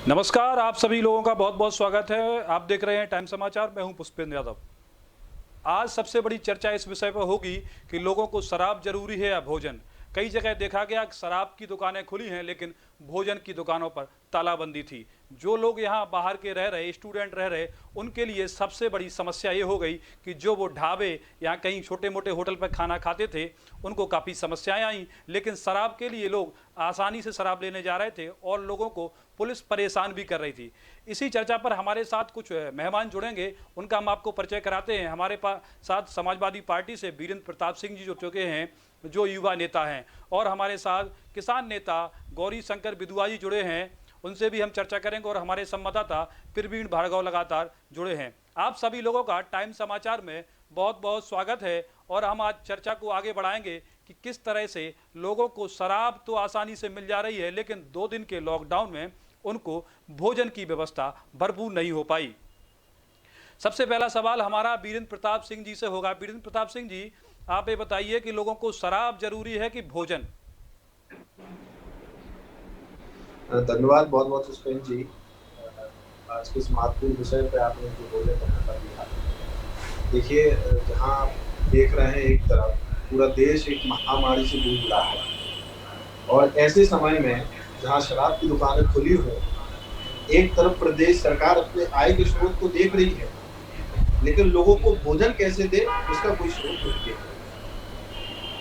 नमस्कार, आप सभी लोगों का बहुत बहुत स्वागत है। आप देख रहे हैं टाइम समाचार। मैं हूं पुष्पेंद्र यादव। आज सबसे बड़ी चर्चा इस विषय पर होगी कि लोगों को शराब जरूरी है या भोजन। कई जगह देखा गया कि शराब की दुकानें खुली हैं, लेकिन भोजन की दुकानों पर तालाबंदी थी। जो लोग यहाँ बाहर के रह रहे, स्टूडेंट रह रहे, उनके लिए सबसे बड़ी समस्या ये हो गई कि जो वो ढाबे या कहीं छोटे मोटे होटल पर खाना खाते थे, उनको काफ़ी समस्याएं आई। लेकिन शराब के लिए लोग आसानी से शराब लेने जा रहे थे और लोगों को पुलिस परेशान भी कर रही थी। इसी चर्चा पर हमारे साथ कुछ मेहमान जुड़ेंगे, उनका हम आपको परिचय कराते हैं। हमारे साथ समाजवादी पार्टी से वीरेंद्र प्रताप सिंह जी जुड़ चुके हैं, जो युवा नेता हैं, और हमारे साथ किसान नेता गौरी शंकर बिदुआ जी जुड़े हैं, उनसे भी हम चर्चा करेंगे। और हमारे संवाददाता प्रवीण भार्गव लगातार जुड़े हैं। आप सभी लोगों का टाइम समाचार में बहुत बहुत स्वागत है। और हम आज चर्चा को आगे बढ़ाएंगे कि किस तरह से लोगों को शराब तो आसानी से मिल जा रही है, लेकिन 2 दिन के लॉकडाउन में उनको भोजन की व्यवस्था भरपूर नहीं हो पाई। सबसे पहला सवाल हमारा वीरेंद्र प्रताप सिंह जी से होगा। वीरेंद्र प्रताप सिंह जी, आप ये बताइए कि लोगों को शराब जरूरी है कि भोजन? धन्यवाद बहुत बहुत पुष्पेंद्र जी। आज के इस महत्वपूर्ण विषय पे आपने जो बोलने का मौका दिया। देखिए, जहाँ आप देख रहे हैं एक तरफ पूरा देश एक महामारी से जूझ रहा है, और ऐसे समय में जहाँ शराब की दुकानें खुली हो, एक तरफ प्रदेश सरकार अपने आय के स्रोत को देख रही है, लेकिन लोगों को भोजन कैसे दे उसका कोई स्रोत नहीं है।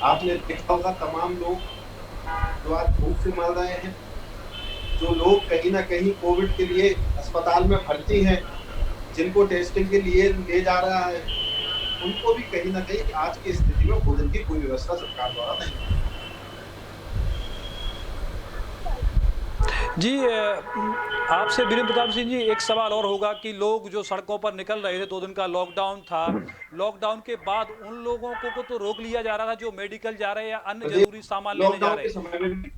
आपने देखा होगा तमाम लोग जो आज भूख से मर रहे हैं, जो लोग कहीं ना कहीं कोविड के लिए अस्पताल में भर्ती हैं, जिनको टेस्टिंग के लिए ले जा रहा है, उनको भी कहीं ना कहीं आज की स्थिति में भोजन की कोई व्यवस्था सरकार द्वारा नहीं है। जी, आपसे वीरेंद्र प्रताप सिंह जी एक सवाल और होगा कि लोग जो सड़कों पर निकल रहे थे, 2 दिन का लॉकडाउन था, लॉकडाउन के बाद उन लोगों को तो रोक लिया जा रहा था जो मेडिकल जा रहे या अन्य जरूरी सामान लेने जा लॉकडाउन रहे। के समय में भी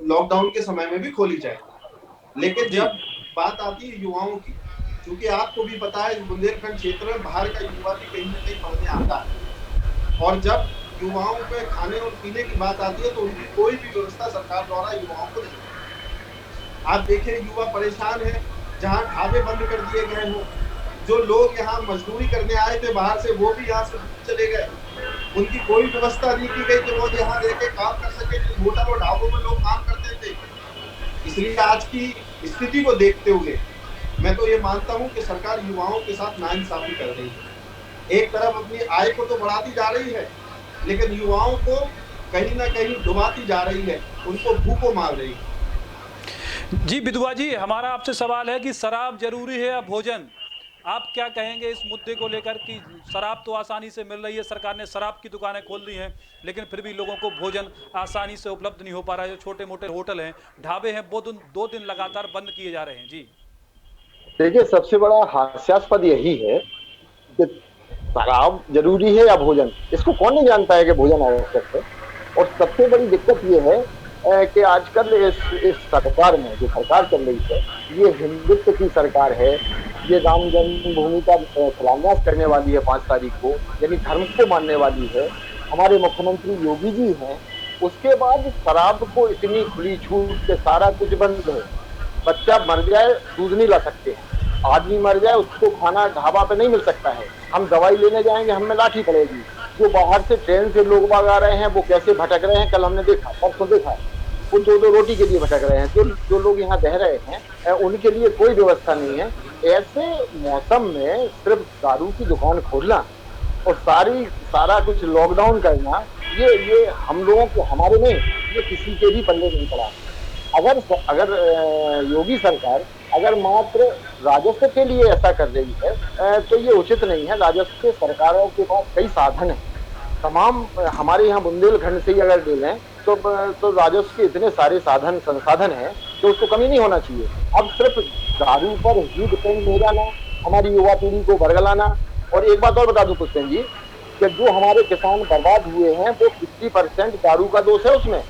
लॉकडाउन के समय में भी खोली जाए, लेकिन जी जब बात आती है युवाओं की, क्योंकि आपको भी पता है बुंदेलखंड क्षेत्र में बाहर का युवा भी कहीं ना कहीं पढ़ने आता है, और जब युवाओं पे खाने और पीने की बात आती है तो उनकी कोई भी व्यवस्था सरकार द्वारा युवाओं को नहीं। आप देखिए युवा परेशान है, जहाँ ढाबे बंद कर दिए गए हो, जो लोग यहाँ मजदूरी करने आए थे बाहर से वो भी यहाँ से चले गए, उनकी कोई व्यवस्था नहीं की गई कि वो यहाँ रह के काम कर सके। होटल और ढाबों में लोग काम करते थे। इसलिए आज की स्थिति को देखते हुए मैं तो ये मानता हूँ कि सरकार युवाओं के साथ नाइंसाफी कर रही है। एक तरफ अपनी आय को तो बढ़ाती जा रही है, लेकिन युवाओं को कहीं ना कहीं डुबाती जा रही है, उनको भूखों मार रही है। जी बिदुआ जी, हमारा आपसे सवाल है कि शराब जरूरी है या भोजन? आप क्या कहेंगे इस मुद्दे को लेकर कि शराब तो आसानी से मिल रही है, सरकार ने शराब की दुकानें खोल दी हैं, लेकिन फिर भी लोगों को भोजन आसानी से उपलब्ध नहीं हो पा रहा है। जो छोटे मोटे होटल हैं, ढाबे हैं, वो 2 दिन लगातार बंद किए जा रहे हैं। जी देखिए, सबसे बड़ा हास्यास्पद यही है कि शराब जरूरी है या भोजन, इसको कौन नहीं जानता है कि भोजन आवश्यक है। और सबसे बड़ी दिक्कत ये है कि आजकल इस सरकार में जो सरकार चल रही है, ये हिंदुत्व की सरकार है। ये राम जन्मभूमि का शिलान्यास करने वाली है 5 तारीख को, यानी धर्म को मानने वाली है। हमारे मुख्यमंत्री योगी जी हैं। उसके बाद शराब को इतनी खुली छूट के सारा कुछ बंद है। बच्चा मर जाए दूध नहीं ला सकते, आदमी मर जाए उसको खाना ढाबा पे नहीं मिल सकता है। हम दवाई लेने जाएंगे हमें लाठी पड़ेगी। जो बाहर से ट्रेन से लोग बाग आ रहे हैं वो कैसे भटक रहे हैं, कल हमने देखा, परसों देखा, वो 2-2 रोटी के लिए भटक रहे हैं। जो लोग यहाँ रह रहे हैं उनके लिए कोई व्यवस्था नहीं है। ऐसे मौसम में सिर्फ दारू की दुकान खोलना और सारा कुछ लॉकडाउन करना, ये हम लोगों को, हमारे नहीं, ये किसी के भी पल्ले नहीं पड़ा। अगर योगी सरकार अगर मात्र राजस्व के लिए ऐसा कर रही है तो ये उचित नहीं है। राजस्व सरकारों के पास कई साधन है, तमाम हमारे यहाँ बुंदेलखंड से ही अगर ले लें तो राजस्व के इतने सारे संसाधन हैं तो उसको कमी नहीं होना चाहिए। अब सिर्फ दारू पर ही डिपेंड हो जाना, हमारी युवा पीढ़ी को बरगलाना। और एक बात और बता दूं पुष्पेंद्र जी, कि जो हमारे किसान बर्बाद हुए हैं वो 50% दारू का दोष है उसमें।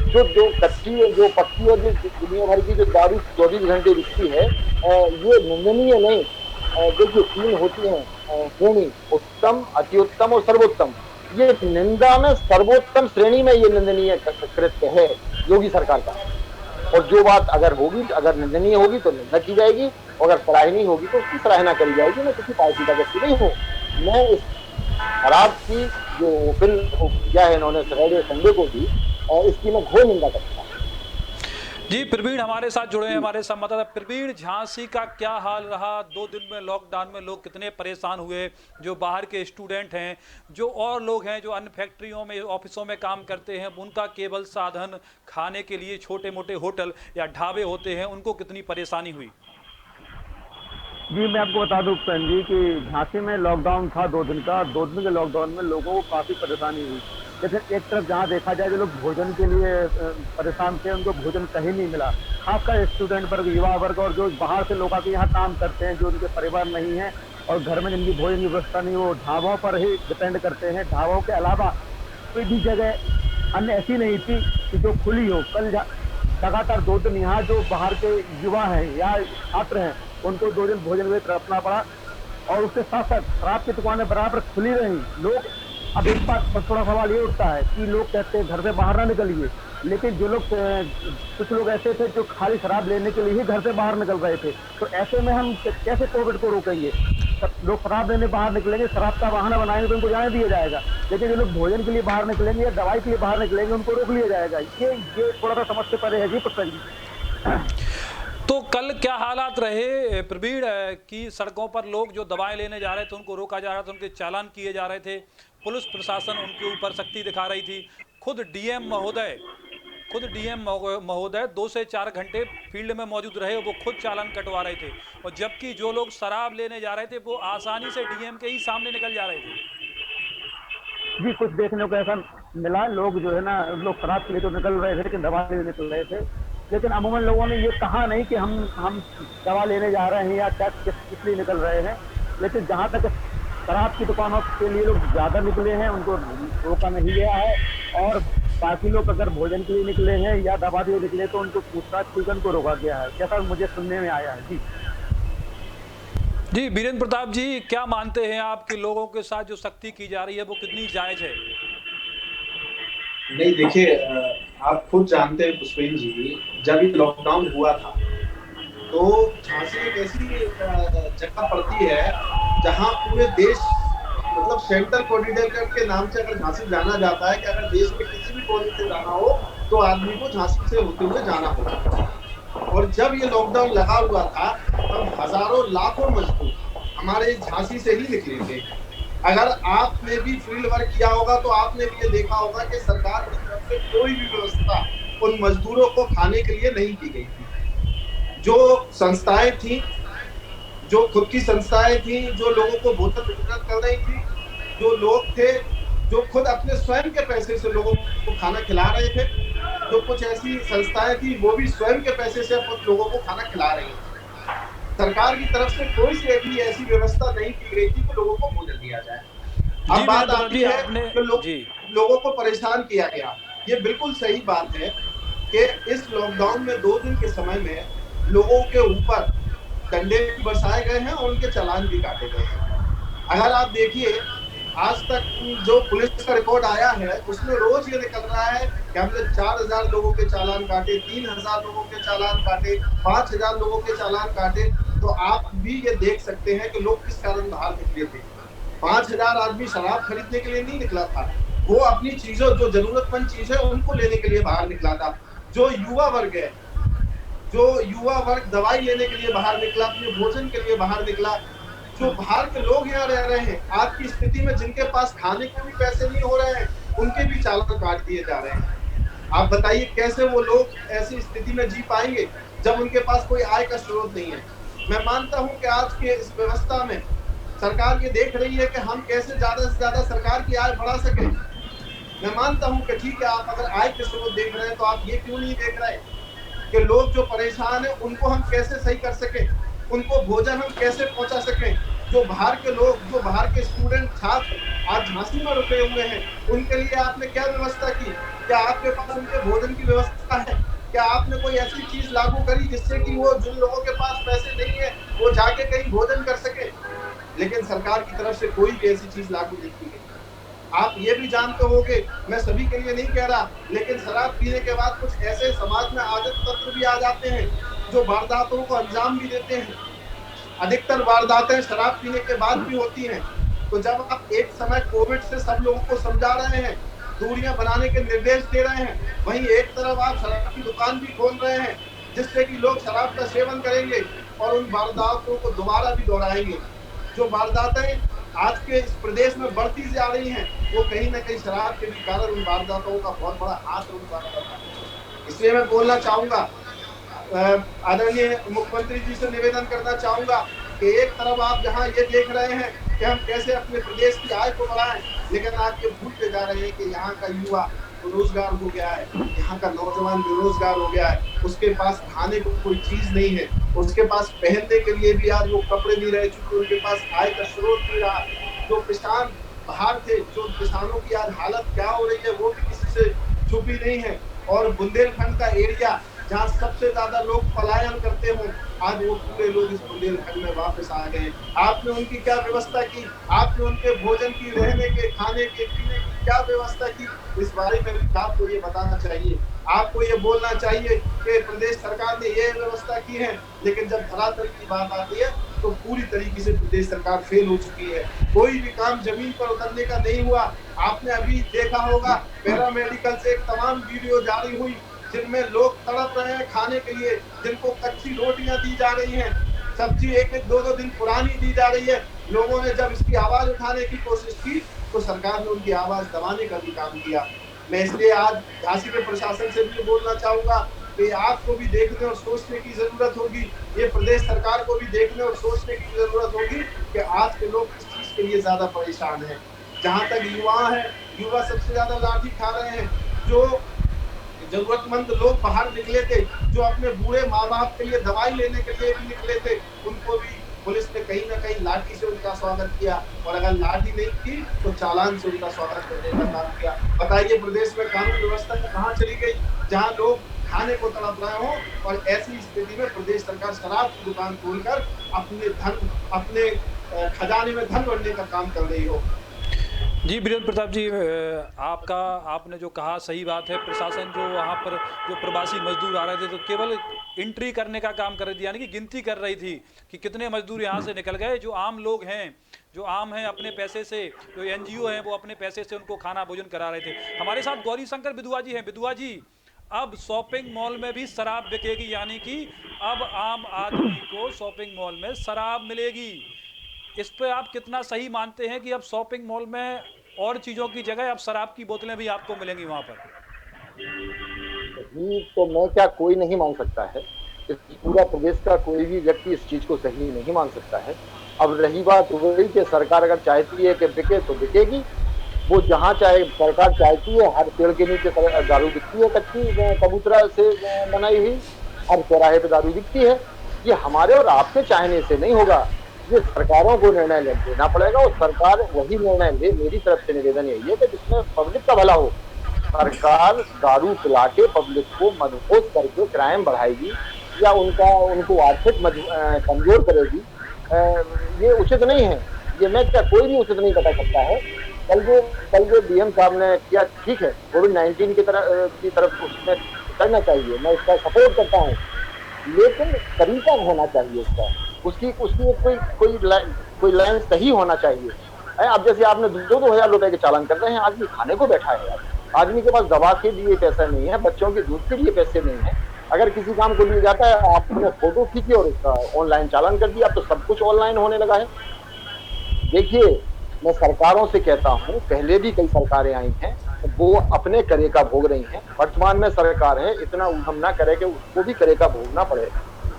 जो कच्ची जो पक्की और जो दुनिया भर की जो दारू 24 घंटे बिकती है, ये निंदनीय नहीं। देखिए 3 होती हैं श्रेणी, उत्तम, अति उत्तम और सर्वोत्तम। ये निंदा में सर्वोत्तम श्रेणी में ये निंदनीय कृत्य है योगी सरकार का। और जो बात अगर होगी, अगर निंदनीय होगी तो निंदा की जाएगी, और अगर सराहनीय होगी तो उसकी सराहना करी जाएगी। मैं किसी पार्टी का व्यक्ति नहीं हूँ। मैं इस शराब की जो बिल किया है इन्होंने सैटरडे संडे को भी, इसकी मैं घोर निंदा करता हूँ। जी, प्रवीण हमारे साथ जुड़े हैं, हमारे संवाददाता। प्रवीण, झांसी का क्या हाल रहा? 2 दिन में लॉकडाउन में लोग कितने परेशान हुए? जो बाहर के स्टूडेंट हैं, जो और लोग हैं जो अन्य फैक्ट्रियों में, ऑफिसों में काम करते हैं, उनका केवल साधन खाने के लिए छोटे मोटे होटल या ढाबे होते हैं, उनको कितनी परेशानी हुई? जी, मैं आपको बता दूं उपेंद्र जी कि झांसी में लॉकडाउन था 2 दिन का। 2 दिन के लॉकडाउन में लोगों को काफ़ी परेशानी हुई। लेकिन एक तरफ जहाँ देखा जाए, जो लोग भोजन के लिए परेशान थे, उनको भोजन कहीं नहीं मिला। खासकर स्टूडेंट वर्ग, युवा वर्ग और जो बाहर से लोग आके यहाँ काम करते हैं, जो उनके परिवार नहीं है और घर में जिनकी भोजन की व्यवस्था नहीं, वो ढाबों पर ही डिपेंड करते हैं। ढाबों के अलावा कोई भी जगह अन्य ऐसी नहीं थी कि जो खुली हो। कल लगातार 2 दिन यहाँ जो बाहर के युवा हैं या छात्र हैं, उनको 2 दिन भोजन में तरसना पड़ा। और उसके साथ साथ शराब की दुकानें बराबर खुली रही। लोग, अब एक बात पर थोड़ा सवाल ये उठता है कि लोग कहते हैं घर से बाहर ना निकलिए, लेकिन जो लोग, कुछ लोग ऐसे थे जो खाली शराब लेने के लिए ही घर से बाहर निकल रहे थे। तो ऐसे में हम कैसे कोविड को रोकेंगे? लोग शराब लेने बाहर निकलेंगे, शराब का बहाना बनाएंगे तो उनको जाने दिया जाएगा, लेकिन जो लोग भोजन के लिए बाहर निकलेंगे या दवाई के लिए बाहर निकलेंगे, उनको रोक लिया जाएगा। ये थोड़ा सा समझ से परे है जी पुष्पन जी। तो कल क्या हालात रहे प्रवीण कि सड़कों पर लोग जो दवाएं लेने जा रहे थे उनको रोका जा रहा था, उनके चालान किए जा रहे थे, पुलिस प्रशासन उनके ऊपर सख्ती दिखा रही थी। खुद डीएम महोदय 2 से 4 घंटे फील्ड में मौजूद रहे, वो खुद चालान कटवा रहे थे। और जबकि जो लोग शराब लेने जा रहे थे वो आसानी से डीएम के ही सामने निकल जा रहे थे। जी, कुछ देखने को ऐसा मिला। लोग जो है ना, लोग शराब के लिए तो निकल रहे थे, लेकिन दवा लेने निकल रहे थे। लेकिन अमूमन लोगों ने ये कहा नहीं कि हम दवा लेने जा रहे हैं या टैक्स किस लिए निकल रहे हैं। लेकिन जहाँ तक शराब की दुकानों के लिए लोग ज़्यादा निकले हैं, उनको रोका नहीं गया है। और बाकी लोग अगर भोजन के लिए निकले हैं या दवा के लिए निकले तो उनको पूछताछ की, उनको रोका गया है, जैसा मुझे सुनने में आया है। जी, वीरेंद्र प्रताप जी, क्या मानते हैं आप कि लोगों के साथ जो सख्ती की जा रही है वो कितनी जायज है? नहीं, देखिए, आप खुद जानते हैं पुष्पेन जी, जब ये लॉकडाउन हुआ था तो झांसी एक ऐसी जगह पड़ती है जहां पूरे देश, मतलब सेंट्रल कॉरिडोर के नाम से अगर झांसी जाना जाता है कि अगर देश में किसी भी कोने से जाना हो तो आदमी को झांसी से होते हुए जाना होगा। और जब ये लॉकडाउन लगा हुआ था तब हजारों लाखों मजदूर हमारे झांसी से ही निकले थे। अगर आपने भी फील्ड वर्क किया होगा तो आपने भी ये देखा होगा कि सरकार की तरफ से कोई भी व्यवस्था उन मजदूरों को खाने के लिए नहीं की गई थी। जो संस्थाएं थी, जो खुद की संस्थाएं थी, जो लोगों को भोजन वितरण कर रही थी, जो लोग थे जो खुद अपने स्वयं के पैसे से लोगों को खाना खिला रहे थे, जो कुछ ऐसी संस्थाएं थी वो भी स्वयं के पैसे से कुछ लोगों को खाना खिला रही थी। सरकार की तरफ से कोई सी भी ऐसी व्यवस्था नहीं की गई थी कि लोगों को भोजन दिया जाए। अब बात आती है कि लोगों को परेशान किया गया। ये बिल्कुल सही बात है कि इस लॉकडाउन में 2 दिन के समय में लोगों के ऊपर डंडे भी बरसाए गए हैं और उनके चालान भी काटे गए हैं। अगर आप देखिए, आज तक जो पुलिस का रिकॉर्ड आया है उसमें रोज ये निकल रहा है कि हमने 4000 लोगों के चालान काटे, 3000 लोगों के चालान काटे, 5000 लोगों के चालान काटे। तो आप भी ये देख सकते हैं कि लोग किस कारण बाहर निकले थे। 5000 आदमी शराब खरीदने के लिए नहीं निकला था, वो अपनी चीजों, जो जरूरतमंद चीजें उनको लेने के लिए बाहर निकला था। जो युवा वर्ग है, जो युवा वर्ग दवाई लेने के लिए बाहर निकला, अपने भोजन के लिए बाहर निकला। जो बाहर के लोग यहाँ रह रहे हैं, आज की स्थिति में जिनके पास खाने के भी पैसे नहीं हो रहे हैं, उनके भी चालान काट दिए जा रहे हैं। आप बताइए कैसे वो लोग ऐसी स्थिति में जी पाएंगे जब उनके पास कोई आय का स्रोत नहीं है। मैं मानता हूं कि आज के इस व्यवस्था में सरकार ये देख रही है कि हम कैसे ज्यादा से ज्यादा सरकार की आय बढ़ा सके। मैं मानता हूं कि ठीक है, आप अगर आय के स्रोत देख रहे हैं तो आप ये क्यों नहीं देख रहे कि लोग जो परेशान है उनको हम कैसे सही कर सके, उनको भोजन हम कैसे पहुंचा सकें। जो बाहर के लोग, जो बाहर के स्टूडेंट, छात्र आज झांसी में रुके हुए हैं, उनके लिए आपने क्या व्यवस्था की? क्या आपके पास उनके भोजन की व्यवस्था है? क्या आपने कोई ऐसी चीज लागू करी जिससे कि वो, जिन लोगों के पास पैसे नहीं है, वो जाके कहीं भोजन कर सके? लेकिन सरकार की तरफ से कोई भी ऐसी चीज लागू नहीं की गई। आप ये भी जानते होंगे, मैं सभी के लिए नहीं कह रहा, लेकिन शराब पीने के बाद कुछ ऐसे समाज में आदत तत्व भी आ जाते हैं जो वारदातों को अंजाम भी देते हैं। अधिकतर वारदातें शराब पीने के बाद भी होती हैं। तो जब आप एक समय कोविड से सब लोगों को समझा रहे हैं, दूरियां बनाने के निर्देश दे रहे हैं, वहीं एक तरफ आप शराब की दुकान भी खोल रहे हैं, जिससे कि लोग शराब का सेवन करेंगे और उन वारदातों को दोबारा भी दोहराएंगे। जो वारदातें आज के इस प्रदेश में बढ़ती जा रही हैं, वो कहीं ना कहीं शराब के भी कारण उन वारदातों का बहुत बड़ा हाथ उन वारदातों का। इसलिए मैं बोलना चाहूंगा, आदरणीय मुख्यमंत्री जी से निवेदन करना चाहूंगा कि एक तरफ आप जहां ये देख रहे हैं कि हम कैसे अपने प्रदेश की आय को बढ़ाएं, लेकिन आप ये भूलते जा रहे हैं कि यहाँ का युवा बेरोजगार हो गया है, यहाँ का नौजवान बेरोजगार हो गया है, उसके पास खाने को कोई चीज नहीं है, उसके पास पहनने के लिए भी आज वो कपड़े नहीं रहे, चूंकि उनके पास आय का स्रोत नहीं रहा। जो किसान बाहर थे, जो किसानों की आज हालत क्या हो रही है वो भी किसी से छुपी नहीं है। और बुंदेलखंड का एरिया जहाँ सबसे ज्यादा लोग पलायन करते हों, आज वो पूरे लोग इस बुंदेलखंड में वापस आ गए। आपने उनकी क्या व्यवस्था की, आपने उनके भोजन की, रहने के, खाने के, पीने की क्या व्यवस्था की, इस बारे में भी आपको ये बताना चाहिए। आपको ये बोलना चाहिए कि प्रदेश सरकार ने ये व्यवस्था की है, लेकिन जब धरातल की बात आती है तो पूरी तरीके से प्रदेश सरकार फेल हो चुकी है। कोई भी काम जमीन पर उतरने का नहीं हुआ। आपने अभी देखा होगा पैरामेडिकल से एक तमाम वीडियो जारी हुई जिनमें लोग तड़प रहे हैं खाने के लिए, जिनको कच्ची रोटियां दी जा रही हैं, सब्जी एक एक दो दिन पुरानी दी जा रही है। लोगों ने जब इसकी आवाज उठाने की कोशिश की तो सरकार ने उनकी आवाज दबाने का भी काम किया। मैं इसलिए आज झांसी के प्रशासन से भी बोलना चाहूंगा कि आपको भी देखने और सोचने की जरूरत होगी, ये प्रदेश सरकार को भी देखने और सोचने की जरूरत होगी कि आज के लोग किस चीज के लिए ज्यादा परेशान हैं। जहां तक युवा है, युवा सबसे ज्यादा लाठी खा रहे हैं। जो जरूरतमंद लोग बाहर निकले थे, जो अपने बूढ़े माँ बाप के लिए दवाई लेने के लिए भी निकले थे, उनको भी पुलिस ने कहीं ना कहीं लाठी से उनका स्वागत किया, और अगर लाठी नहीं की तो चालान से उनका स्वागत करने का काम किया। बताइए प्रदेश में कानून व्यवस्था कहाँ चली गई, जहाँ लोग खाने को तड़प रहे हो, और ऐसी स्थिति में प्रदेश सरकार शराब की दुकान खोलकर अपने खजाने में धन भरने का काम कर रही हो। जी वीरेंद्र प्रताप जी, आपने जो कहा सही बात है। प्रशासन जो वहाँ पर जो प्रवासी मजदूर आ रहे थे तो केवल एंट्री करने का काम कर रही थी, यानी कि गिनती कर रही थी कि कितने मजदूर यहाँ से निकल गए। जो आम लोग हैं, जो आम हैं, अपने पैसे से, जो NGO हैं वो अपने पैसे से उनको खाना भोजन करा रहे थे। हमारे साथ गौरी शंकर बिदुआ जी हैं। बिदुआ जी, अब शॉपिंग मॉल में भी शराब बिकेगी, यानी कि अब आम आदमी को शॉपिंग मॉल में शराब मिलेगी। इस पे आप कितना सही मानते हैं कि अब शॉपिंग मॉल में और चीज़ों की जगह अब शराब की बोतलें भी आपको मिलेंगी वहाँ पर? सही तो मैं क्या, कोई नहीं मान सकता है। इस पूरा प्रदेश का कोई भी व्यक्ति इस चीज को सही नहीं मान सकता है। अब रही बात वही कि सरकार अगर चाहती है कि बिके तो बिकेगी। वो जहाँ चाहे, सरकार चाहती है हर पेड़ के नीचे दारू बिकती है, कच्ची कबूतरा से बनाई हुई, हर चौराहे पे दारू बिकती है। ये हमारे और आपके चाहने से नहीं होगा, ये सरकारों को निर्णय लेना पड़ेगा, और सरकार वही निर्णय ले। मेरी तरफ से निवेदन यही है कि जिसमें पब्लिक का भला हो। सरकार दारू पिला के पब्लिक को मदहोश करके क्राइम बढ़ाएगी या उनको आर्थिक कमजोर करेगी, ये उचित नहीं है। ये मैं क्या, कोई भी उचित नहीं बता सकता है। कल जो DM साहब ने किया, ठीक है, कोविड-19 की तरफ उसमें करना चाहिए, मैं इसका सपोर्ट करता हूँ, लेकिन तरीका होना चाहिए इसका, उसकी कोई लाइन सही होना चाहिए। अब जैसे आपने 2,000 रुपए के चालान कर रहे हैं, आदमी खाने को बैठा है, आदमी के पास दवा के लिए पैसा नहीं है, बच्चों के दूध के लिए पैसे नहीं है। अगर किसी काम को लिए जाता है, आपने फोटो खींची और उसका ऑनलाइन चालान कर दिया, अब तो सब कुछ ऑनलाइन होने लगा है। देखिए, मैं सरकारों से कहता हूँ, पहले भी कई सरकारें आई हैं, वो अपने करे का भोग रही हैं। वर्तमान में सरकार है, इतना उद्यम ना करे कि उसको भी करे का भोगना पड़े।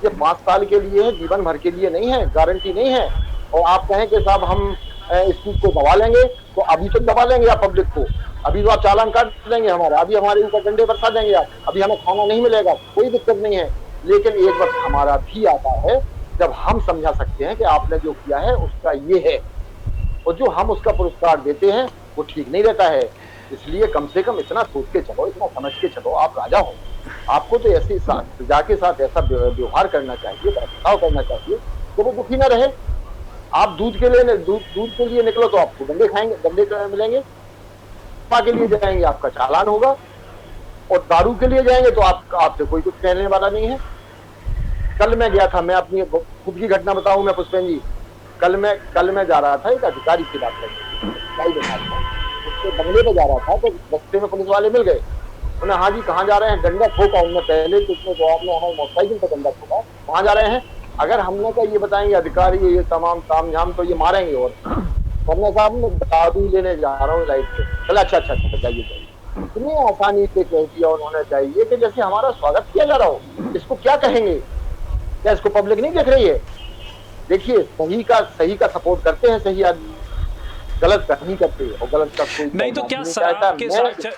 ये 5 साल के लिए है, जीवन भर के लिए नहीं है, गारंटी नहीं है। और आप कहें कि साहब हम इस चीज को दबा लेंगे, तो अभी तो दबा लेंगे आप पब्लिक को, अभी तो आप चालान काट देंगे हमारा, अभी हमारे ऊपर डंडे बरसा देंगे आप, अभी हमें खाना नहीं मिलेगा, कोई दिक्कत नहीं है। लेकिन एक वक्त हमारा भी आता है जब हम समझा सकते हैं कि आपने जो किया है उसका ये है, और जो हम उसका पुरस्कार देते हैं वो ठीक नहीं रहता है। इसलिए कम से कम इतना सोच के चलो, इतना समझ के चलो। आप राजा हो, आपको तो ऐसे प्रजा के साथ ऐसा व्यवहार करना चाहिए, बर्ताव करना चाहिए तो वो दुखी ना रहे। आप दूध के लिए निकलो तो आपको डंडे मिलेंगे, दफा के लिए जाएंगे आपका चालान होगा, और दारू के लिए जाएंगे तो आपसे कोई कुछ कहने वाला नहीं है। कल मैं गया था, मैं अपनी खुद की घटना बताऊं मैं पुष्पेन जी, कल मैं जा रहा था एक अधिकारी से बात करके, उसके बंगले पे जा रहा था, तो रास्ते में पुलिस वाले मिल गए। उन्हें हाँ जी कहाँ जा रहे हैं, डंडा ठोका उन्होंने पहले, तो उसमें जवाब में हमारे मोटरसाइकिल पर डंडा ठोका, कहाँ जा रहे हैं। अगर हमने कहा ये बताएंगे अधिकारी ये तमाम ताम झाम तो ये मारेंगे, और वरना साहब मैं दारू लेने जा रहा हूँ लाइट से, चला अच्छा जाइए। इतनी आसानी से कह दिया उन्होंने, चाहिए कि जैसे हमारा स्वागत किया जा रहा हो। इसको क्या कहेंगे, क्या इसको पब्लिक नहीं देख रही है? देखिए सही का सपोर्ट करते हैं सही आदमी, गलत नहीं करते, और गलत का कोई नहीं तो क्या शराब के साथ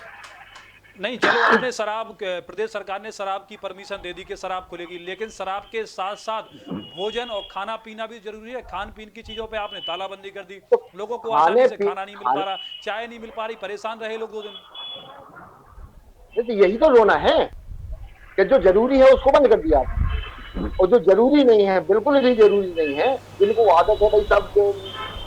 नहीं, चलो आपने शराब, प्रदेश सरकार ने शराब की परमिशन दे दी कि शराब खुलेगी, लेकिन शराब के साथ साथ भोजन और खाना पीना भी जरूरी है। खान पीन की चीजों पे आपने तालाबंदी कर दी, तो लोगों को आसानी से खाना नहीं मिल पा रहा, चाय नहीं मिल पा रही, परेशान रहे लोग 2 दिन। तो यही तो रोना है कि जो जरूरी है उसको बंद कर दिया, और जो जरूरी नहीं है, बिल्कुल भी जरूरी नहीं है, जिनको आदत है भाई सब जो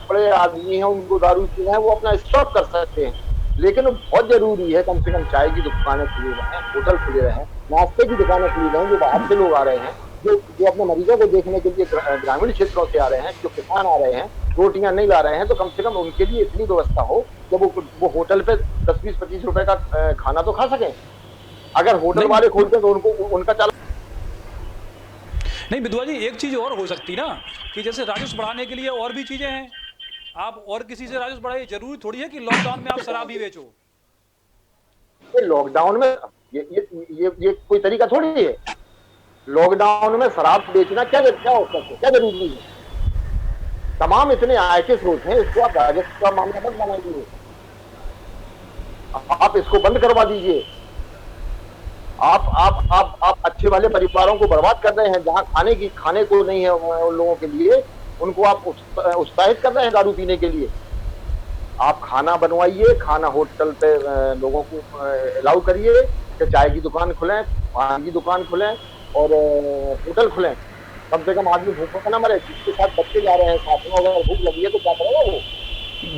बड़े आदमी हैं उनको दारू पीना है, वो अपना स्टॉप कर सकते हैं। लेकिन बहुत जरूरी है कम से कम चाय की दुकानें खुली रहें, होटल खुले रहें, नाश्ते की दुकानें खुली रहें। जो बाहर से लोग आ रहे हैं, जो अपने मरीजों को देखने के लिए ग्रामीण क्षेत्रों से आ रहे हैं, जो किसान आ रहे हैं, रोटियां नहीं ला रहे हैं, तो कम से कम उनके लिए इतनी व्यवस्था हो कि वो होटल पे 10-20-25 रुपए का खाना तो खा सकें। अगर होटल वाले खोलते तो उनका चाल नहीं विधवा जी, एक चीज और हो सकती ना कि जैसे राजस्व बढ़ाने के लिए और भी चीजें हैं, आप और किसी से राजस्व बढ़ाइए, जरूरी थोड़ी है कि लॉकडाउन में आप शराब ही बेचो। लॉकडाउन में ये कोई तरीका थोड़ी है। लॉकडाउन में शराब बेचना क्या जरूरी है? तमाम इतने आय के स्रोत हैं, इसको आप राजस्व का मामला मत बनाइए, आप इसको बंद करवा दीजिए। आप अच्छे वाले परिवारों को बर्बाद कर रहे हैं, जहां खाने को नहीं है उन लोगों के लिए, उनको आप उत्साहित कर रहे हैं दारू पीने के लिए। आप खाना बनवाइए, खाना होटल पे लोगों को अलाउ करिए कि चाय की दुकान खुलें, पान की दुकान खुलें और होटल खुलें। कम से कम आदमी भूखा ना मरे, जिसके साथ बच्चे जा रहे हैं साथ में, अगर भूख लगी है तो क्या करेगा वो।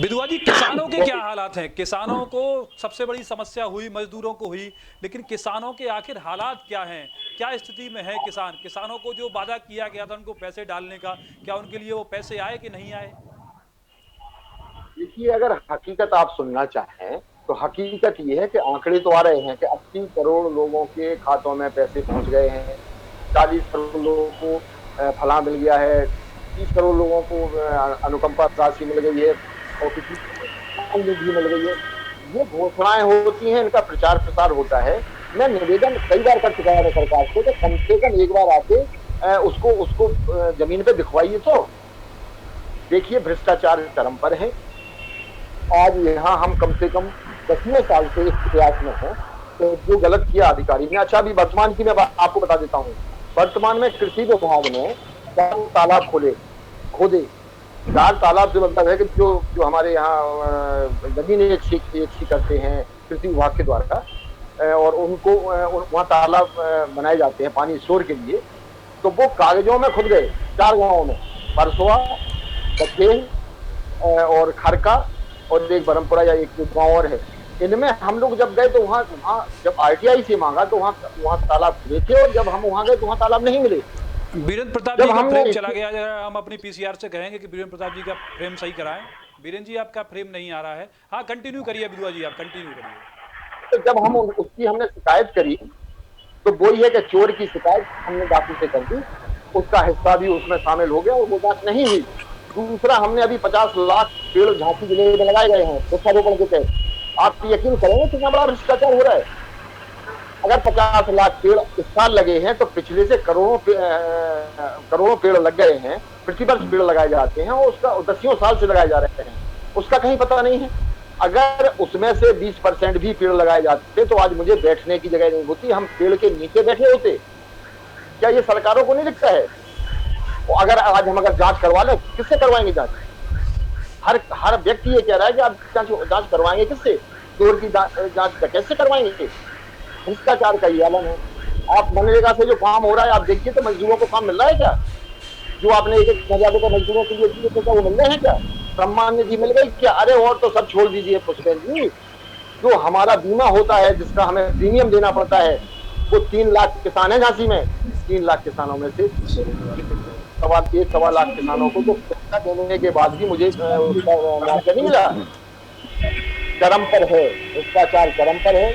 विधवा जी, किसानों के क्या हालात हैं? किसानों को सबसे बड़ी समस्या हुई, मजदूरों को हुई, लेकिन किसानों के आखिर हालात क्या हैं, क्या स्थिति में है किसान? किसानों को जो वादा किया गया था उनको पैसे डालने का, क्या उनके लिए वो पैसे आए कि नहीं आए? देखिए, अगर हकीकत आप सुनना चाहें तो हकीकत ये है कि आंकड़े तो आ रहे हैं कि 80 करोड़ लोगों के खातों में पैसे पहुंच गए हैं, 40 करोड़ लोगों को फला मिल गया है, 30 करोड़ लोगों को अनुकंपा राशि मिल गई है, और किसी निधि मिल गई है। ये घोषणाएं होती हैं, इनका प्रचार प्रसार होता है। मैं निवेदन कई बार कर चुका है सरकार से कम एक बार आके उसको जमीन पे दिखवाइए। तो देखिए, भ्रष्टाचार चरम पर है। आज यहाँ हम कम से कम 10वें साल से इस प्रयास में हैं, तो जो गलत किया अधिकारी ने। अच्छा, अभी वर्तमान की मैं आपको बता देता हूँ। वर्तमान में कृषि विभाग ने 4 तालाब खोदे। 4 तालाब से मतलब है कि जो हमारे यहाँ जमीन एक सी करते हैं कृषि विभाग के द्वारा, और उनको वहाँ तालाब बनाए जाते हैं पानी स्टोर के लिए, तो वो कागजों में खुद गए 4 गाँवों में, परसुआ, बखेल और खरका और एक बरमपुरा या एक गाँव और है। इनमें हम लोग जब गए तो वहाँ जब RTI से मांगा तो वहाँ तालाब खुले थे, और जब हम वहाँ गए तो वहाँ तालाब नहीं मिले। वीरेंद्र प्रताप जी का फ्रेम चला गया। हम अपनी PCR से कहेंगे कि वीरेंद्र प्रताप जी का फ्रेम सही कराएं। वीरेंद्र जी, आपका फ्रेम नहीं आ रहा है। हाँ, कंटिन्यू करिए विधवा जी, आप कंटिन्यू करिए। तो जब हमने शिकायत करी तो वही है कि चोर की शिकायत हमने डाकू से कर दी, उसका हिस्सा भी उसमें शामिल हो गया और वो बात नहीं हुई। दूसरा, हमने अभी 50 लाख पेड़ झांसी जिले में लगाए गए हैं वृक्षारोपण के तहत। आप यकीन करेंगे कितना बड़ा भ्रष्टाचार हो रहा है। अगर 50 लाख पेड़ इस साल लगे हैं तो पिछले से करोड़ों पेड़ लग गए हैं। प्रतिवर्ष पेड़ लगाए जाते हैं और उसका 10 साल से लगाए जा रहे हैं, उसका कहीं पता नहीं है। अगर उसमें से 20% भी पेड़ लगाए जाते तो आज मुझे बैठने की जगह नहीं होती, हम पेड़ के नीचे बैठे होते। क्या ये सरकारों को नहीं दिखता है? और अगर आज हम जांच करवा लें, किससे करवाएंगे जांच? हर व्यक्ति ये कह रहा है कि आप जांच करवाएंगे किससे? चोर की जांच कैसे करवाएंगे? भ्रष्टाचार का ये आलम है। आप मनरेगा से जो काम हो रहा है आप देखिए तो मजदूरों को काम मिल रहा है क्या? जो आपने 1,000 रुपए मजदूरों के लिए दिए थे वो मिल रहे हैं क्या? सम्मान निधि मिल गई क्या? अरे और तो सब छोड़ दीजिए पुष्पेन जी, जो हमारा बीमा होता है, जिसका हमें प्रीमियम देना पड़ता है, वो 3 लाख किसान है झांसी में। 3 लाख किसानों में से 1.25 लाख किसानों को तो पैसा देने के बाद भी मुझे उसका मुआवजा नहीं मिला। चरम पर है भ्रष्टाचार, चरम पर है,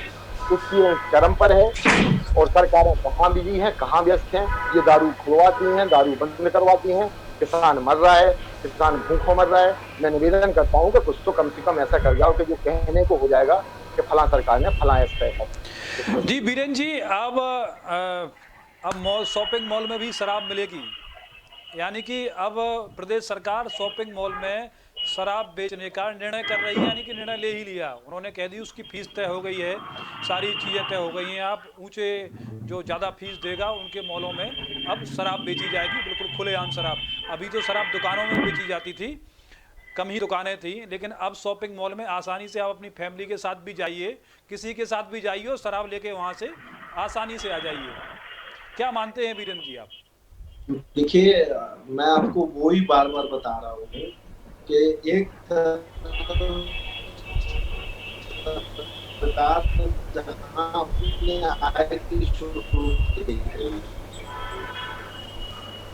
उत्पीड़न चरम पर है, और सरकारें कहाँ बिजी हैं, कहाँ व्यस्त हैं। ये दारू खुलवाती हैं, दारू बंद करवाती हैं, किसान मर रहा है, किसान भूखों मर रहा है। मैं निवेदन करता हूँ कि कुछ तो कम से कम ऐसा कर जाओ कि जो कहने को हो जाएगा कि फला सरकार ने फला ऐसा। जी बीरेन जी, अब मॉल, शॉपिंग मॉल में भी शराब मिलेगी, यानी कि अब प्रदेश सरकार शॉपिंग मॉल में शराब बेचने का निर्णय कर रही है, यानी कि निर्णय ले ही लिया। उन्होंने कह दी उसकी फीस तय हो गई है, सारी चीज़ें तय हो गई हैं। आप ऊंचे जो ज़्यादा फीस देगा उनके मॉलों में अब शराब बेची जाएगी, बिल्कुल खुलेआम शराब। अभी तो शराब दुकानों में बेची जाती थी, कम ही दुकानें थी, लेकिन अब शॉपिंग मॉल में आसानी से आप अपनी फैमिली के साथ भी जाइए, किसी के साथ भी जाइए और शराब लेके वहाँ से आसानी से आ जाइए। क्या मानते हैं बीरेन जी आप? देखिए, मैं आपको वो ही बार बार बता रहा हूँ कि एक सरकार जहाँ अपने आय की शुरुआत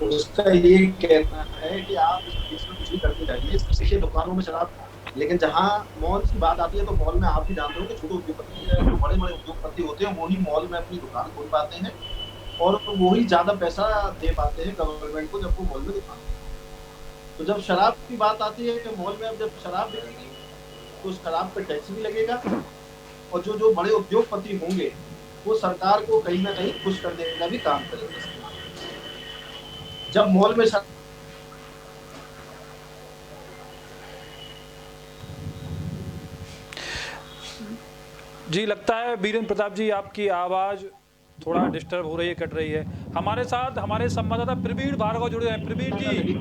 उसका ये कहना है कि आप इसमें कुछ भी करते जाइए, देखिए दुकानों में शराब। लेकिन जहाँ मॉल की बात आती है तो मॉल में आप भी जानते हो कि छोटे उद्योगपति, जो बड़े बड़े उद्योगपति होते हैं, वही मॉल में अपनी दुकान खोल पाते हैं और वही ज्यादा पैसा दे पाते हैं गवर्नमेंट को जब वो मॉल में दुकान। तो जब शराब की बात आती है कि मॉल में अब जब शराब बिकेगी तो शराब पे टैक्स भी लगेगा, और जो बड़े उद्योगपति होंगे वो सरकार को कहीं ना कहीं खुश करने का भी काम करेंगे। जब मॉल में जी, लगता है बीरेन्द्र प्रताप जी आपकी आवाज़ थोड़ा डिस्टर्ब हो रही है, कट रही है। हमारे साथ हमारे संवाददाता प्रवीण भार्गव जुड़े हैं। प्रवीण जी,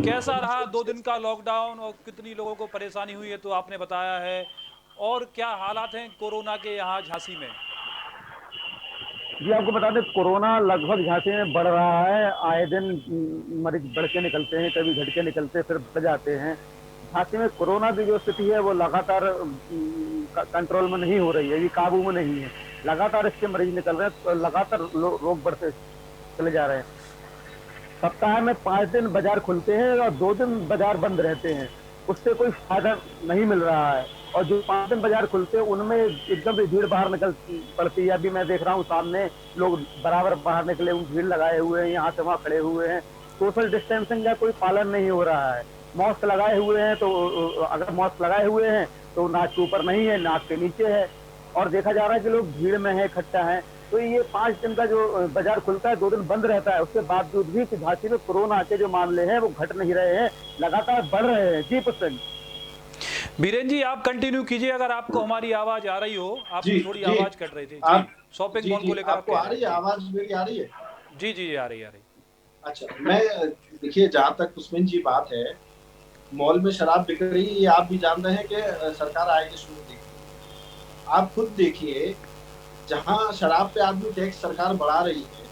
कैसा रहा 2 दिन का लॉकडाउन और कितनी लोगों को परेशानी हुई है तो आपने बताया है, और क्या हालात हैं कोरोना के यहाँ झांसी में? जी आपको बता दें, कोरोना लगभग झांसी में बढ़ रहा है। आए दिन मरीज बढ़ के निकलते हैं, कभी घट के निकलते फिर बढ़ जाते हैं। झांसी में कोरोना की जो स्थिति है वो लगातार कंट्रोल में नहीं हो रही है, ये काबू में नहीं है। लगातार इसके मरीज निकल रहे हैं, तो लगातार रोग बढ़ते चले जा रहे हैं। सप्ताह में 5 दिन बाजार खुलते हैं और 2 दिन बाजार बंद रहते हैं, उससे कोई फायदा नहीं मिल रहा है। और जो 5 दिन बाजार खुलते हैं उनमें एकदम से भीड़ बाहर निकल पड़ती है। अभी मैं देख रहा हूँ सामने लोग बराबर बाहर निकले, भीड़ लगाए हुए हैं, यहाँ से वहाँ खड़े हुए हैं। सोशल डिस्टेंसिंग का कोई पालन नहीं हो रहा है। मास्क लगाए हुए हैं तो अगर मास्क लगाए हुए हैं तो नाक के ऊपर नहीं है, नाक के नीचे है, और देखा जा रहा है कि लोग भीड़ में है, इकट्ठा है। तो ये 5 दिन का जो बाजार खुलता है 2 दिन बंद रहता है, उसके बावजूद भी झांसी में कोरोना के जो मामले हैं वो घट नहीं रहे हैं, लगातार बढ़ रहे हैं। जी पुष्पन बीरेन जी, आप कंटिन्यू कीजिए, अगर आपको हमारी आवाज आ रही हो। आपकी थोड़ी आवाज कट रही थी। शॉपिंग मॉल को लेकर आपको आ रही है आवाज? मेरी आ रही है? जी जी आ रही। अच्छा, मैं देखिए, जहाँ तक पुष्पिन जी बात है, मॉल में शराब बिक रही है, ये आप भी जान रहे हैं कि सरकार आय के स्रोत देख रही है। आप खुद देखिए, जहाँ शराब पे आदमी टैक्स सरकार बढ़ा रही है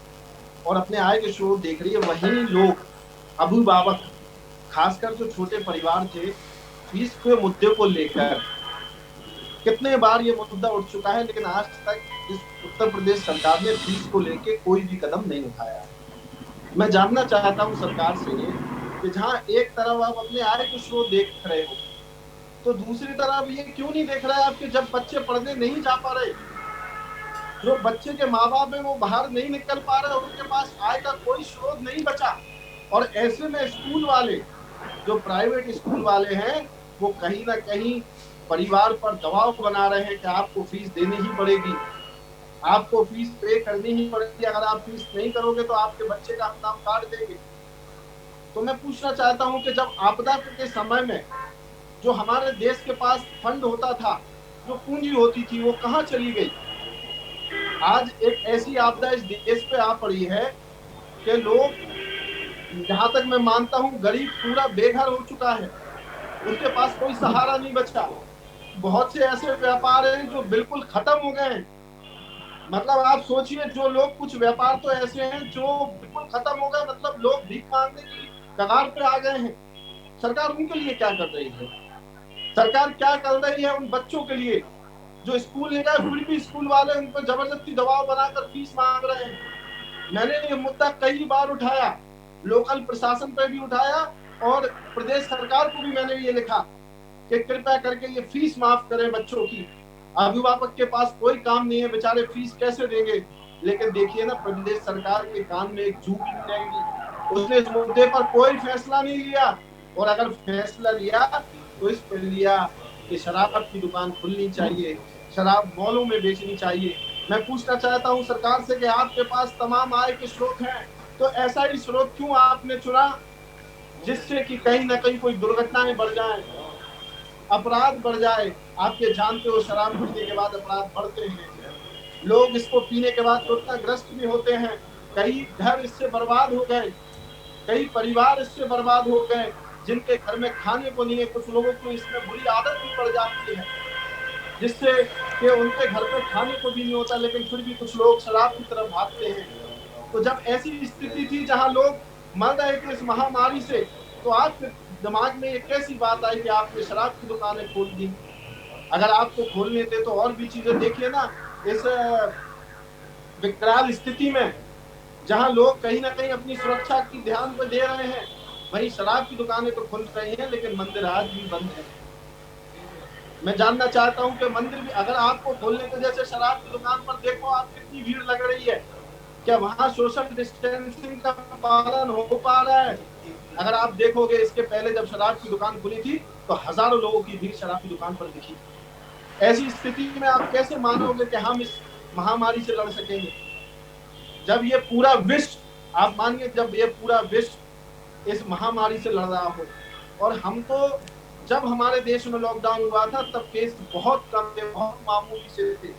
और अपने आय के स्रोत देख रही है, वही लोग अभिभावक, खासकर जो छोटे परिवार थे, फीस के मुद्दे को लेकर कितने बार ये मुद्दा उठ चुका है, लेकिन आज तक इस उत्तर प्रदेश सरकार ने फीस को लेकर कोई भी कदम नहीं उठाया। मैं जानना चाहता हूँ सरकार से कि जहाँ एक तरफ आप अपने आय के स्रोत देख रहे हो, तो दूसरी तरफ ये क्यों नहीं देख रहे आपके जब बच्चे पढ़ने नहीं जा पा रहे, जो बच्चे के माँ बाप है वो बाहर नहीं निकल पा रहे, उनके पास आय का कोई स्रोत नहीं बचा। और ऐसे में स्कूल वाले, जो प्राइवेट स्कूल वाले हैं, वो कहीं ना कहीं परिवार पर दबाव बना रहे हैं कि आपको फीस देनी ही पड़ेगी, आपको फीस पे करनी ही पड़ेगी, अगर आप फीस नहीं करोगे तो आपके बच्चे का हम नाम काट देंगे। तो मैं पूछना चाहता हूं कि जब आपदा के समय में जो हमारे देश के पास फंड होता था, जो पूंजी होती थी, वो कहां चली गई? आज एक ऐसी आपदा इस देश पे आ पड़ी है कि लोग, जहां तक मैं मानता हूं, गरीब पूरा बेघर हो चुका है, उसके पास कोई सहारा नहीं बचा। बहुत से ऐसे व्यापार हैं जो बिल्कुल खत्म हो गए हैं। मतलब आप सोचिए, जो लोग, कुछ व्यापार तो ऐसे हैं जो बिल्कुल खत्म हो गए, मतलब लोग भीख मांगने की कगार पे आ गए हैं। सरकार उनके लिए क्या कर रही है? सरकार क्या कर रही है उन बच्चों के लिए जो स्कूल नहीं गए फिर भी स्कूल वाले उन पर जबरदस्ती दबाव बनाकर फीस मांग रहे हैं। मैंने ये मुद्दा कई बार उठाया, लोकल प्रशासन पे भी उठाया और प्रदेश सरकार को भी मैंने ये लिखा कि कृपया करके ये फीस माफ करें बच्चों की। अभिभावक के पास कोई काम नहीं है, बेचारे फीस कैसे देंगे। लेकिन देखिए ना, प्रदेश सरकार के कान में एक जू भी नहीं, उसने इस मुद्दे पर कोई फैसला नहीं लिया। और अगर फैसला लिया तो इस पर लिया कि शराब की दुकान खुलनी चाहिए, शराब मॉलों में बेचनी चाहिए। मैं पूछना चाहता हूं सरकार से कि आपके पास तमाम आय के स्रोत हैं, तो ऐसा ही स्रोत क्यों आपने चुना जिससे कि कहीं ना कहीं कोई दुर्घटनाएं बढ़ जाएं, अपराध बढ़ जाए। आपके जानते हो शराब पीने के बाद अपराध बढ़ते हैं, लोग इसको पीने के बाद दुर्घटनाग्रस्त भी होते हैं। कई घर इससे बर्बाद हो गए, कई परिवार इससे बर्बाद हो गए जिनके घर में खाने को नहीं है। कुछ लोगों को इसमें बुरी आदत भी पड़ जाती है जिससे कि उनके घर पे खाने को भी नहीं होता, लेकिन फिर भी कुछ लोग शराब की तरफ भागते हैं। तो जब ऐसी स्थिति थी जहां लोग मर रहे थे इस महामारी से, तो आपके दिमाग में एक कैसी बात आई कि आपने शराब की दुकानें खोल दी। अगर आपको खोलने थे तो और भी चीजें देखिए ना। इस विकराल स्थिति में जहां लोग कहीं ना कहीं अपनी सुरक्षा की ध्यान पर दे रहे हैं, वहीं शराब की दुकानें तो खुल रही हैं लेकिन मंदिर आज भी बंद है। मैं जानना चाहता हूं कि मंदिर भी अगर आपको खोलने के जैसे शराब की दुकान पर देखो आप कितनी भीड़ लग रही है, क्या वहां सोशल डिस्टेंसिंग का पालन हो पा रहा है? अगर आप देखोगे इसके पहले जब शराब की दुकान खुली थी तो हजारों लोगों की भीड़ शराब की दुकान पर दिखी। ऐसी स्थिति में आप कैसे मानोगे कि हम इस महामारी से लड़ सकेंगे जब ये पूरा विश्व, आप मानिए जब ये पूरा विश्व इस महामारी से लड़ रहा हो। और हम तो जब हमारे देश में लॉकडाउन हुआ था तब केस बहुत कम थे, बहुत मामूली से थे।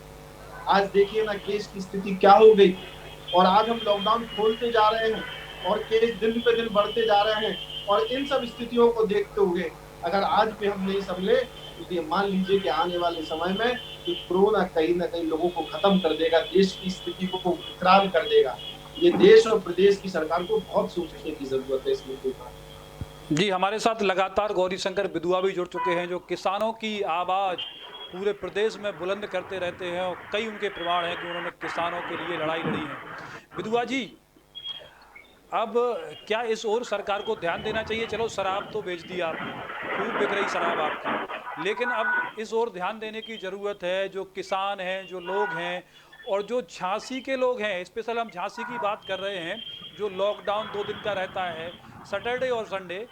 आज देखिए ना केस की स्थिति क्या हो गई, और आज हम लॉकडाउन खोलते जा रहे हैं और केस दिन पे दिन बढ़ते जा रहे हैं। और इन सब स्थितियों को देखते हुए अगर आज भी हम नहीं संभले तो ये मान लीजिए कि आने वाले समय में कि कोरोना कहीं ना कहीं लोगों को खत्म कर देगा, देश की स्थिति को विकराल कर देगा। ये देश और प्रदेश की सरकार को बहुत सोचने की जरूरत है इस मुद्दे पर। जी, हमारे साथ लगातार गौरी शंकर बिदुआ भी जुड़ चुके हैं जो किसानों की आवाज़ पूरे प्रदेश में बुलंद करते रहते हैं और कई उनके प्रमाण हैं कि उन्होंने किसानों के लिए लड़ाई लड़ी है। बिदुआ जी, अब क्या इस ओर सरकार को ध्यान देना चाहिए? चलो शराब तो बेच दी आपने, खूब बिक रही शराब आपकी, लेकिन अब इस ओर ध्यान देने की ज़रूरत है। जो किसान हैं, जो लोग हैं और जो झांसी के लोग हैं, स्पेशल हम झांसी की बात कर रहे हैं, जो लॉकडाउन 2 दिन का रहता है, सैटरडे और संडे,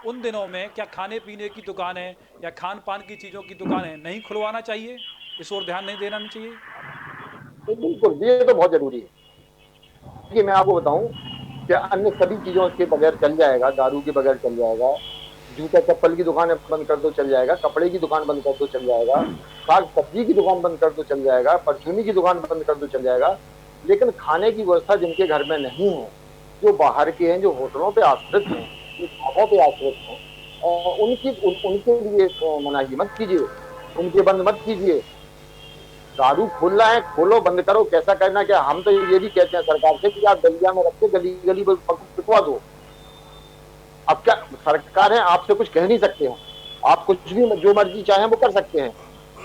उन दिनों में क्या खाने पीने की दुकानें या खान पान की चीज़ों की दुकानें नहीं खुलवाना चाहिए? इस ओर ध्यान नहीं देना चाहिए? बिल्कुल, ये तो बहुत जरूरी है कि मैं आपको बताऊं कि अन्य सभी चीजों के बगैर चल जाएगा, दारू के बगैर चल जाएगा, जूता चप्पल की दुकान बंद कर दो चल जाएगा, कपड़े की दुकान बंद कर दो चल जाएगा, साग सब्जी की दुकान बंद कर दो चल जाएगा, परचूनी की दुकान बंद कर दो चल जाएगा। लेकिन खाने की व्यवस्था जिनके घर में नहीं है, जो बाहर के हैं, जो होटलों पे आश्रित हैं, जो ढाबों पे आश्रित हैं, उनके लिए मनाही मत कीजिए, उनके बंद मत कीजिए। दारू खोलना है खोलो, बंद करो, कैसा करना क्या। हम तो ये भी कहते हैं सरकार से कि आप गलिया में रख के गली गली पिटवा दो। अब क्या सरकार है, आपसे कुछ कह नहीं सकते हो, आप कुछ भी जो मर्जी चाहें वो कर सकते हैं,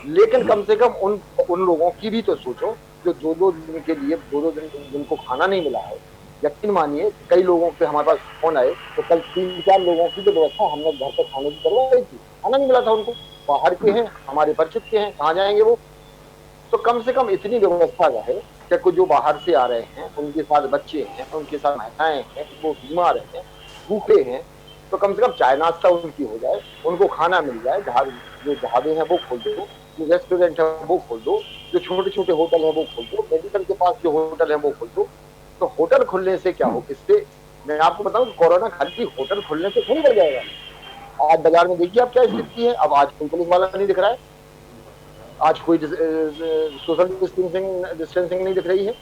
लेकिन कम से कम उन लोगों की भी तो सोचो जो 2-2 दिन के लिए 2-2 दिन जिनको खाना नहीं मिला है। यकीन मानिए कई लोगों पे हमारे पास फोन आए तो कल 3-4 लोगों की तो व्यवस्था हमने घर पर खाने की करवाई थी, खाना नहीं मिला था उनको, बाहर के हैं, हमारे परिचित के हैं, कहाँ जाएंगे वो। तो कम से कम इतनी व्यवस्था रहे कि कुछ जो बाहर से आ रहे हैं, उनके साथ बच्चे हैं, उनके साथ महिलाएं हैं, वो बीमार हैं, भूखे हैं, तो कम से कम चाय नाश्ता उनकी हो जाए, उनको खाना मिल जाए। जो ढाबे हैं वो खोल दो, जो रेस्टोरेंट है वो खोल दो, जो छोटे छोटे होटल है वो खोल दो, मेडिकल के पास जो होटल है वो खोल दो। तो होटल खुलने से क्या हो, इससे मैं आपको बताऊं कोरोना खाली होटल खुलने से थोड़ी बढ़ जाएगा। आज बाजार में देखिए आप क्या स्थिति है। अब आज कोई पुलिस वाला नहीं दिख रहा है, आज कोई सोशल डिस्टेंसिंग नहीं दिख रही है।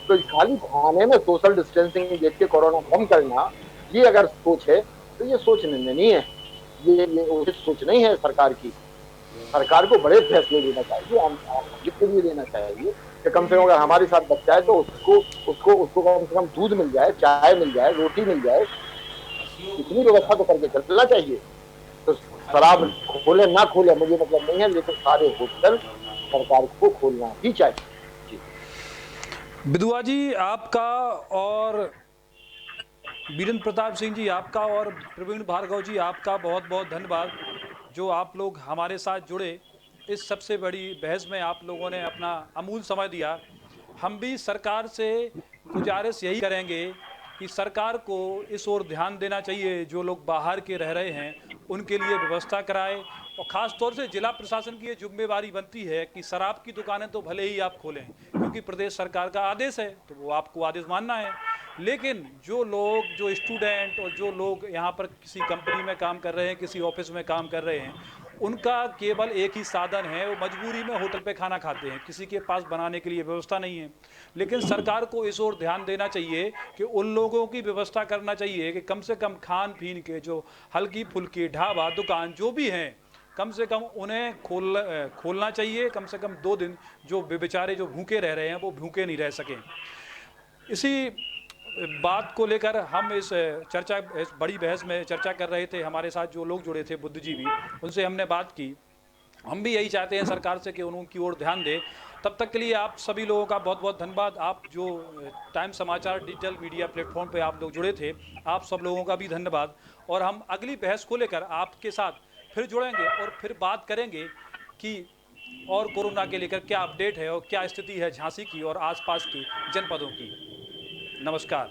तो खाली खाने में सोशल डिस्टेंसिंग देख के कोरोना कम करना, ये अगर सोच है तो ये सोच नहीं है, ये उचित सोच नहीं है सरकार की। सरकार को बड़े फैसले लेना चाहिए, हम जितने भी लेना चाहिए कि कम से कम अगर हमारे साथ बच्चा है तो उसको कम से कम दूध मिल जाए, चाय मिल जाए, रोटी मिल जाए, इतनी व्यवस्था तो करके चलना चाहिए। तो शराब खोले ना खोले मुझे मतलब नहीं है, लेकिन सारे होटल सरकार को खोलना ही चाहिए। जी। विधुआ जी आपका और वीरेंद्र प्रताप सिंह जी आपका और प्रवीण भार्गव जी आपका बहुत बहुत धन्यवाद, जो आप लोग हमारे साथ जुड़े। इस सबसे बड़ी बहस में आप लोगों ने अपना अमूल समय दिया। हम भी सरकार से गुजारिश यही करेंगे कि सरकार को इस ओर ध्यान देना चाहिए, जो लोग बाहर के रह रहे हैं उनके लिए व्यवस्था कराए, और ख़ास तौर से जिला प्रशासन की ये जिम्मेवारी बनती है कि शराब की दुकानें तो भले ही आप खोलें, क्योंकि प्रदेश सरकार का आदेश है तो वो आपको आदेश मानना है, लेकिन जो लोग, जो स्टूडेंट और जो लोग यहाँ पर किसी कंपनी में काम कर रहे हैं, किसी ऑफिस में काम कर रहे हैं, उनका केवल एक ही साधन है, वो मजबूरी में होटल पे खाना खाते हैं, किसी के पास बनाने के लिए व्यवस्था नहीं है। लेकिन सरकार को इस ओर ध्यान देना चाहिए कि उन लोगों की व्यवस्था करना चाहिए कि कम से कम खान पीन के जो हल्की फुल्की ढाबा दुकान जो भी हैं, कम से कम उन्हें खोलना चाहिए। कम से कम 2 दिन जो बेचारे जो भूखे रह रहे हैं वो भूखे नहीं रह सकें। इसी बात को लेकर हम इस बड़ी बहस में चर्चा कर रहे थे। हमारे साथ जो लोग जुड़े थे बुद्धिजीवी, उनसे हमने बात की। हम भी यही चाहते हैं सरकार से कि उनकी ओर ध्यान दे। तब तक के लिए आप सभी लोगों का बहुत बहुत धन्यवाद। आप जो टाइम समाचार डिजिटल मीडिया प्लेटफॉर्म पे आप लोग जुड़े थे, आप सब लोगों का भी धन्यवाद। और हम अगली बहस को लेकर आपके साथ फिर जुड़ेंगे और फिर बात करेंगे कि और कोरोना के लेकर क्या अपडेट है और क्या स्थिति है झांसी की और आसपास की जनपदों की। नमस्कार।